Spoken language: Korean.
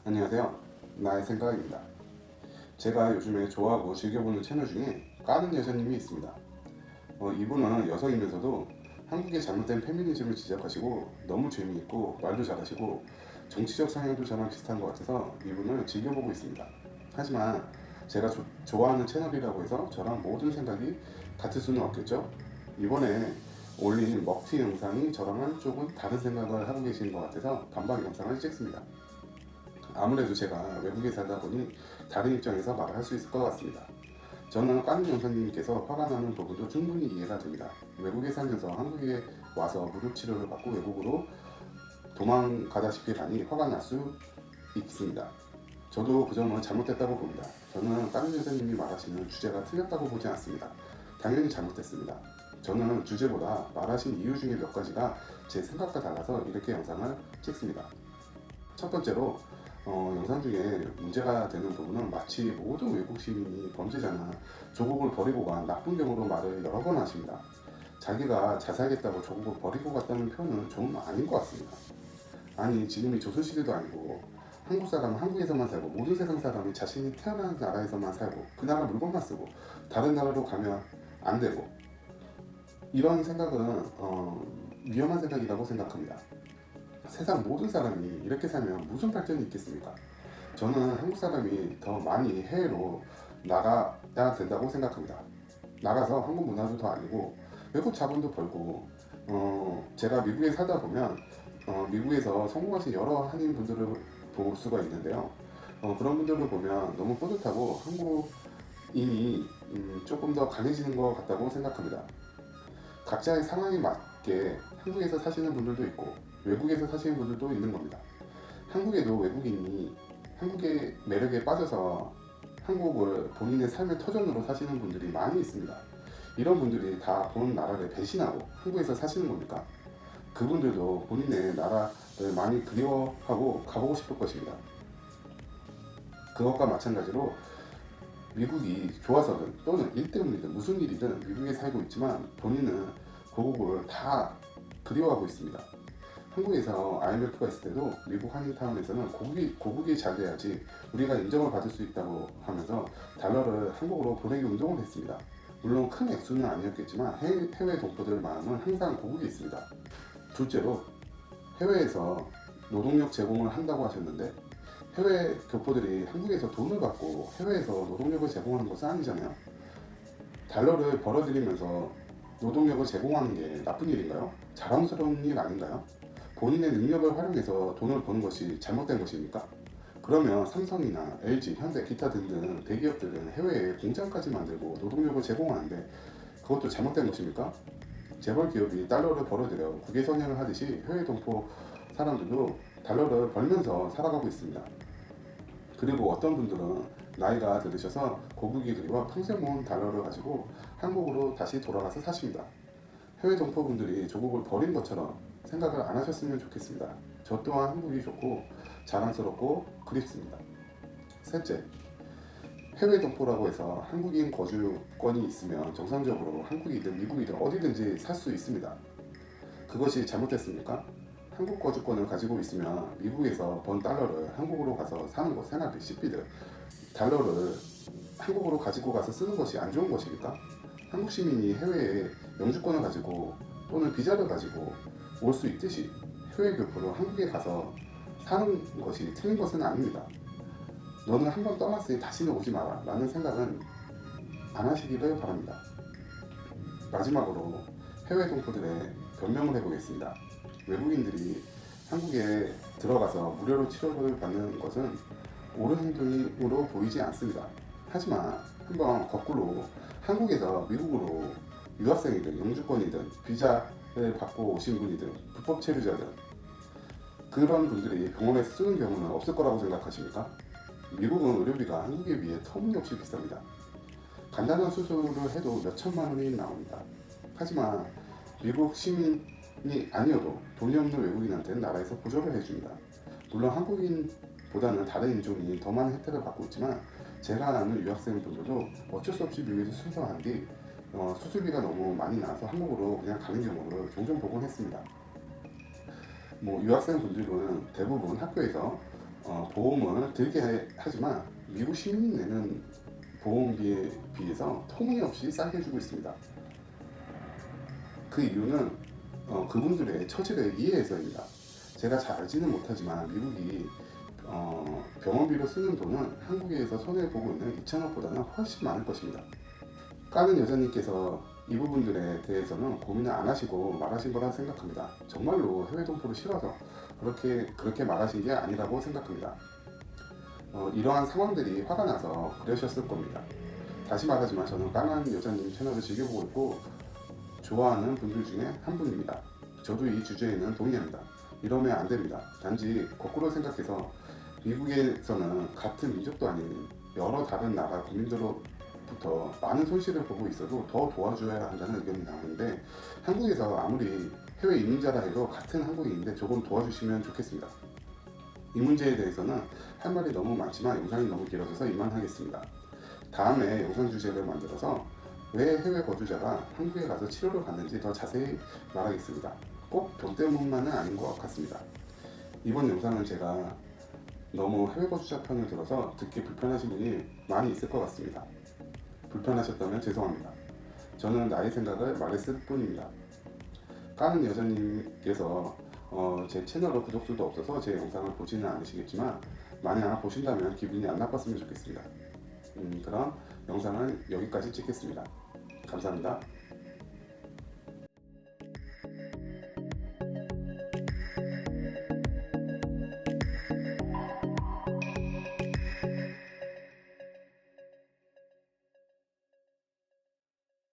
안녕하세요. 나의 생각입니다. 제가 요즘에 좋아하고 즐겨보는 채널 중에 까는 여자님이 있습니다. 이분은 여성이면서도 한국의 잘못된 페미니즘을 지적하시고 너무 재미있고 말도 잘하시고 정치적 성향도 저랑 비슷한 것 같아서 이분을 즐겨보고 있습니다. 하지만 제가 좋아하는 채널이라고 해서 저랑 모든 생각이 같을 수는 없겠죠? 이번에 올린 먹튀 영상이 저랑은 조금 다른 생각을 하고 계신 것 같아서 반박 영상을 찍습니다. 아무래도 제가 외국에 살다 보니 다른 입장에서 말을 할 수 있을 것 같습니다. 저는 까는 영사님께서 화가 나는 부분도 충분히 이해가 됩니다. 외국에 살면서 한국에 와서 무릎 치료를 받고 외국으로 도망가다시피 하니 화가 날 수 있습니다. 저도 그 점은 잘못됐다고 봅니다. 저는 까는 여사님이 말하시는 주제가 틀렸다고 보지 않습니다. 당연히 잘못됐습니다. 저는 주제보다 말하신 이유 중에 몇 가지가 제 생각과 달라서 이렇게 영상을 찍습니다. 첫 번째로 영상 중에 문제가 되는 부분은 마치 모든 외국 시민이 범죄자나 조국을 버리고 간 나쁜 경우로 말을 여러 번 하십니다. 자기가 잘 살겠다고 조국을 버리고 갔다는 표현은 좀 아닌 것 같습니다. 아니 지금이 조선시대도 아니고 한국 사람은 한국에서만 살고 모든 세상 사람이 자신이 태어난 나라에서만 살고 그 나라 물건만 쓰고 다른 나라로 가면 안 되고 이런 생각은 위험한 생각이라고 생각합니다. 세상 모든 사람이 이렇게 살면 무슨 발전이 있겠습니까? 저는 한국 사람이 더 많이 해외로 나가야 된다고 생각합니다. 나가서 한국 문화도 더 알리고 외국 자본도 벌고 제가 미국에 살다 보면 미국에서 성공하신 여러 한인분들을 볼 수가 있는데요. 그런 분들을 보면 너무 뿌듯하고 한국인이 조금 더 강해지는 것 같다고 생각합니다. 각자의 상황에 맞게 한국에서 사시는 분들도 있고 외국에서 사시는 분들도 있는 겁니다. 한국에도 외국인이 한국의 매력에 빠져서 한국을 본인의 삶의 터전으로 사시는 분들이 많이 있습니다. 이런 분들이 다 본 나라를 배신하고 한국에서 사시는 겁니까? 그분들도 본인의 나라를 많이 그리워하고 가보고 싶을 것입니다. 그것과 마찬가지로 미국이 좋아서든 또는 일 때문이든 무슨 일이든 미국에 살고 있지만 본인은 고국을 다 그리워하고 있습니다. 한국에서 IMF가 있을 때도 미국 한인타운에서는 고국이 잘 돼야지 우리가 인정을 받을 수 있다고 하면서 달러를 한국으로 보내기 운동을 했습니다. 물론 큰 액수는 아니었겠지만 해외 동포들 마음은 항상 고국에 있습니다. 둘째로 해외에서 노동력 제공을 한다고 하셨는데 해외 교포들이 한국에서 돈을 받고 해외에서 노동력을 제공하는 것은 아니잖아요. 달러를 벌어들이면서 노동력을 제공하는 게 나쁜 일인가요? 자랑스러운 일 아닌가요? 본인의 능력을 활용해서 돈을 버는 것이 잘못된 것입니까? 그러면 삼성이나 LG, 현대, 기타 등등 대기업들은 해외에 공장까지 만들고 노동력을 제공하는데 그것도 잘못된 것입니까? 재벌 기업이 달러를 벌어들여 국외 선양을 하듯이 해외 동포 사람들도 달러를 벌면서 살아가고 있습니다. 그리고 어떤 분들은 나이가 들으셔서 고국이 그리워 평생 모은 달러를 가지고 한국으로 다시 돌아가서 사십니다. 해외 동포분들이 조국을 버린 것처럼 생각을 안 하셨으면 좋겠습니다. 저 또한 한국이 좋고 자랑스럽고 그립습니다. 셋째, 해외 동포라고 해서 한국인 거주권이 있으면 정상적으로 한국이든 미국이든 어디든지 살 수 있습니다. 그것이 잘못됐습니까? 한국 거주권을 가지고 있으면 미국에서 번 달러를 한국으로 가서 사는 것, 생활비, 식비들 달러를 한국으로 가지고 가서 쓰는 것이 안 좋은 것입니까? 한국 시민이 해외에 영주권을 가지고 또는 비자를 가지고 올 수 있듯이 해외 교포로 한국에 가서 사는 것이 틀린 것은 아닙니다. 너는 한 번 떠났으니 다시는 오지 마라 라는 생각은 안 하시기를 바랍니다. 마지막으로 해외 동포들의 변명을 해보겠습니다. 외국인들이 한국에 들어가서 무료로 치료를 받는 것은 옳은 행동으로 보이지 않습니다. 하지만 한번 거꾸로 한국에서 미국으로 유학생이든 영주권이든 비자를 받고 오신 분이든 불법 체류자든 그런 분들이 병원에서 쓰는 경우는 없을 거라고 생각하십니까? 미국은 의료비가 한국에 비해 터무니없이 비쌉니다. 간단한 수술을 해도 몇 천만 원이 나옵니다. 하지만 미국 시민이 아니어도 돈이 없는 외국인한테는 나라에서 보조를 해줍니다. 물론 한국인보다는 다른 인종이 더 많은 혜택을 받고 있지만 제가 아는 유학생분들도 어쩔 수 없이 미국에서 수술한 뒤 수술비가 너무 많이 나서 한국으로 그냥 가는 경우를 종종 보곤 했습니다. 유학생분들은 대부분 학교에서 보험을 들게 하지만 미국 시민이 내는 보험비에 비해서 터무니없이 싸게 해주고 있습니다. 그 이유는 그분들의 처지를 이해해서입니다. 제가 잘 알지는 못하지만 미국이 병원비로 쓰는 돈은 한국에서 손해보고 있는 2천억보다는 훨씬 많을 것입니다. 까는 여자님께서 이 부분들에 대해서는 고민을 안 하시고 말하신 거라 생각합니다. 정말로 해외 동포를 싫어서 그렇게 말하신 게 아니라고 생각합니다. 이러한 상황들이 화가 나서 그러셨을 겁니다. 다시 말하지만 저는 까난 여자님 채널을 즐겨보고 있고 좋아하는 분들 중에 한 분입니다. 저도 이 주제에는 동의합니다. 이러면 안 됩니다. 단지 거꾸로 생각해서 미국에서는 같은 민족도 아닌 여러 다른 나라 국민들로부터 많은 손실을 보고 있어도 더 도와줘야 한다는 의견이 나오는데 한국에서 아무리 해외 이민자라 해도 같은 한국인인데 조금 도와주시면 좋겠습니다. 이 문제에 대해서는 할 말이 너무 많지만 영상이 너무 길어져서 이만하겠습니다. 다음에 영상 주제를 만들어서 왜 해외 거주자가 한국에 가서 치료를 받는지 더 자세히 말하겠습니다. 꼭 병 때문만은 아닌 것 같습니다. 이번 영상은 제가 너무 해외 거주자 편을 들어서 듣기 불편하신 분이 많이 있을 것 같습니다. 불편하셨다면 죄송합니다. 저는 나의 생각을 말했을 뿐입니다. 까는 여자님께서 제 채널로 구독수도 없어서 제 영상을 보지는 않으시겠지만 만약 보신다면 기분이 안 나빴으면 좋겠습니다. 그럼 영상은 여기까지 찍겠습니다. 감사합니다.